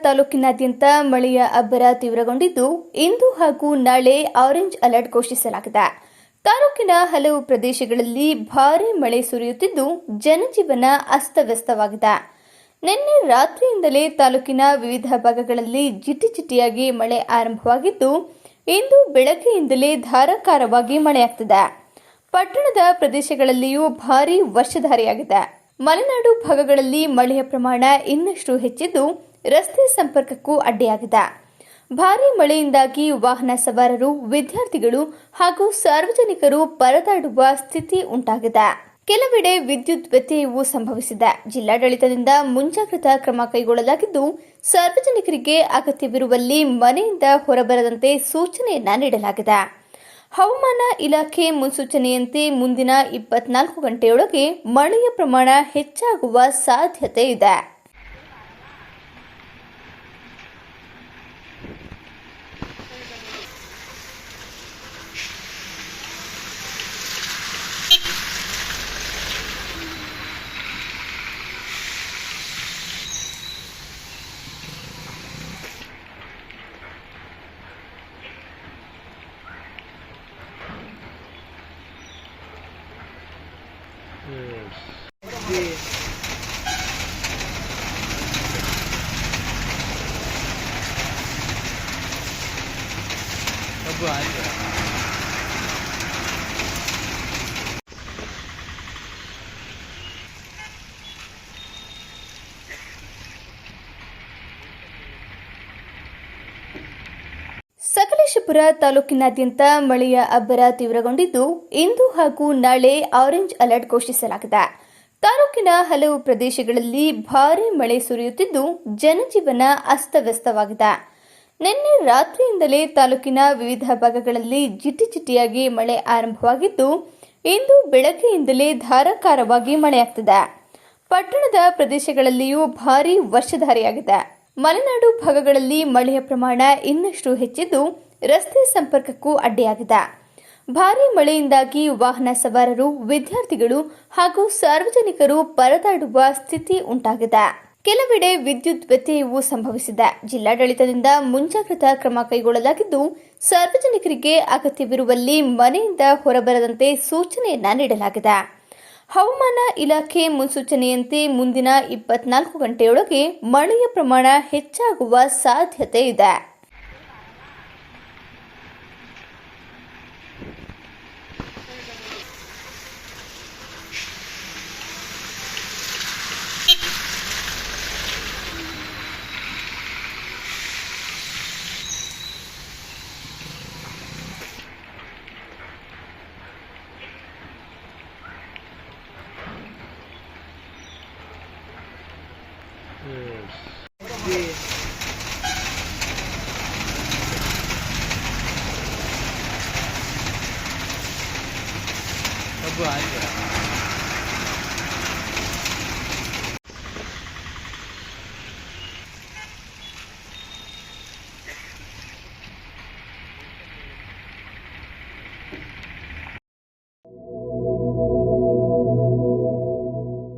ತಾಲೂಕಿನಾದ್ಯಂತ ಮಳೆಯ ಅಬ್ಬರ ತೀವ್ರಗೊಂಡಿದ್ದು, ಇಂದು ಹಾಗೂ ನಾಳೆ ಆರೆಂಜ್ ಅಲರ್ಟ್ ಘೋಷಿಸಲಾಗಿದೆ. ತಾಲೂಕಿನ ಹಲವು ಪ್ರದೇಶಗಳಲ್ಲಿ ಭಾರೀ ಮಳೆ ಸುರಿಯುತ್ತಿದ್ದು, ಜನಜೀವನ ಅಸ್ತವ್ಯಸ್ತವಾಗಿದೆ. ನಿನ್ನೆ ರಾತ್ರಿಯಿಂದಲೇ ತಾಲೂಕಿನ ವಿವಿಧ ಭಾಗಗಳಲ್ಲಿ ಜಿಟಿಜಿಟಿಯಾಗಿ ಮಳೆ ಆರಂಭವಾಗಿದ್ದು, ಇಂದು ಬೆಳಗ್ಗೆಯಿಂದಲೇ ಧಾರಾಕಾರವಾಗಿ ಮಳೆಯಾಗುತ್ತಿದೆ. ಪಟ್ಟಣದ ಪ್ರದೇಶಗಳಲ್ಲಿಯೂ ಭಾರೀ ವರ್ಷಧಾರೆಯಾಗಿದೆ. ಮಲೆನಾಡು ಭಾಗಗಳಲ್ಲಿ ಮಳೆಯ ಪ್ರಮಾಣ ಇನ್ನಷ್ಟು ಹೆಚ್ಚಿದ್ದು, ರಸ್ತೆ ಸಂಪರ್ಕಕ್ಕೂ ಅಡ್ಡಿಯಾಗಿದೆ. ಭಾರೀ ಮಳೆಯಿಂದಾಗಿ ವಾಹನ ಸವಾರರು, ವಿದ್ಯಾರ್ಥಿಗಳು ಹಾಗೂ ಸಾರ್ವಜನಿಕರು ಪರದಾಡುವ ಸ್ಥಿತಿ ಉಂಟಾಗಿದೆ. ಕೆಲವೆಡೆ ವಿದ್ಯುತ್ ವ್ಯತ್ಯಯವೂ ಸಂಭವಿಸಿದೆ. ಜಿಲ್ಲಾಡಳಿತದಿಂದ ಮುಂಜಾಗ್ರತಾ ಕ್ರಮ ಕೈಗೊಳ್ಳಲಾಗಿದ್ದು, ಸಾರ್ವಜನಿಕರಿಗೆ ಅಗತ್ಯವಿರುವಲ್ಲಿ ಮನೆಯಿಂದ ಹೊರಬರದಂತೆ ಸೂಚನೆಯನ್ನ ನೀಡಲಾಗಿದೆ. ಹವಾಮಾನ ಇಲಾಖೆ ಮುನ್ಸೂಚನೆಯಂತೆ ಮುಂದಿನ 24 ಗಂಟೆಯೊಳಗೆ ಮಳೆಯ ಪ್ರಮಾಣ ಹೆಚ್ಚಾಗುವ ಸಾಧ್ಯತೆ ಇದೆ. ಸಕಲೇಶಪುರ ತಾಲೂಕಿನಾದ್ಯಂತ ಮಳೆಯ ಅಬ್ಬರ ತೀವ್ರಗೊಂಡಿದ್ದು, ಇಂದು ಹಾಗೂ ನಾಳೆ ಆರೆಂಜ್ ಅಲರ್ಟ್ ಘೋಷಿಸಲಾಗಿದೆ. ತಾಲೂಕಿನ ಹಲವು ಪ್ರದೇಶಗಳಲ್ಲಿ ಭಾರೀ ಮಳೆ ಸುರಿಯುತ್ತಿದ್ದು, ಜನಜೀವನ ಅಸ್ತವ್ಯಸ್ತವಾಗಿದೆ. ನಿನ್ನೆ ರಾತ್ರಿಯಿಂದಲೇ ತಾಲೂಕಿನ ವಿವಿಧ ಭಾಗಗಳಲ್ಲಿ ಜಿಟಿಜಿಟಿಯಾಗಿ ಮಳೆ ಆರಂಭವಾಗಿದ್ದು, ಇಂದು ಬೆಳಗ್ಗೆಯಿಂದಲೇ ಧಾರಾಕಾರವಾಗಿ ಮಳೆಯಾಗುತ್ತಿದೆ. ಪಟ್ಟಣದ ಪ್ರದೇಶಗಳಲ್ಲಿಯೂ ಭಾರೀ ವರ್ಷಧಾರೆಯಾಗಿದೆ. ಮಲೆನಾಡು ಭಾಗಗಳಲ್ಲಿ ಮಳೆಯ ಪ್ರಮಾಣ ಇನ್ನಷ್ಟು ಹೆಚ್ಚಿದ್ದು, ರಸ್ತೆ ಸಂಪರ್ಕಕ್ಕೂ ಅಡ್ಡಿಯಾಗಿದೆ. ಭಾರೀ ಮಳೆಯಿಂದಾಗಿ ವಾಹನ ಸವಾರರು, ವಿದ್ಯಾರ್ಥಿಗಳು ಹಾಗೂ ಸಾರ್ವಜನಿಕರು ಪರದಾಡುವ ಸ್ಥಿತಿ ಉಂಟಾಗಿದೆ. ಕೆಲವೆಡೆ ವಿದ್ಯುತ್ ವ್ಯತ್ಯಯವೂ ಸಂಭವಿಸಿದೆ. ಜಿಲ್ಲಾಡಳಿತದಿಂದ ಮುಂಜಾಗ್ರತಾ ಕ್ರಮ ಕೈಗೊಳ್ಳಲಾಗಿದ್ದು, ಸಾರ್ವಜನಿಕರಿಗೆ ಅಗತ್ಯವಿರುವಲ್ಲಿ ಮನೆಯಿಂದ ಹೊರಬರದಂತೆ ಸೂಚನೆಯನ್ನ ನೀಡಲಾಗಿದೆ. ಹವಾಮಾನ ಇಲಾಖೆ ಮುನ್ಸೂಚನೆಯಂತೆ ಮುಂದಿನ 24 ಗಂಟೆಯೊಳಗೆ ಮಳೆಯ ಪ್ರಮಾಣ ಹೆಚ್ಚಾಗುವ ಸಾಧ್ಯತೆ ಇದೆ. सब आ गया।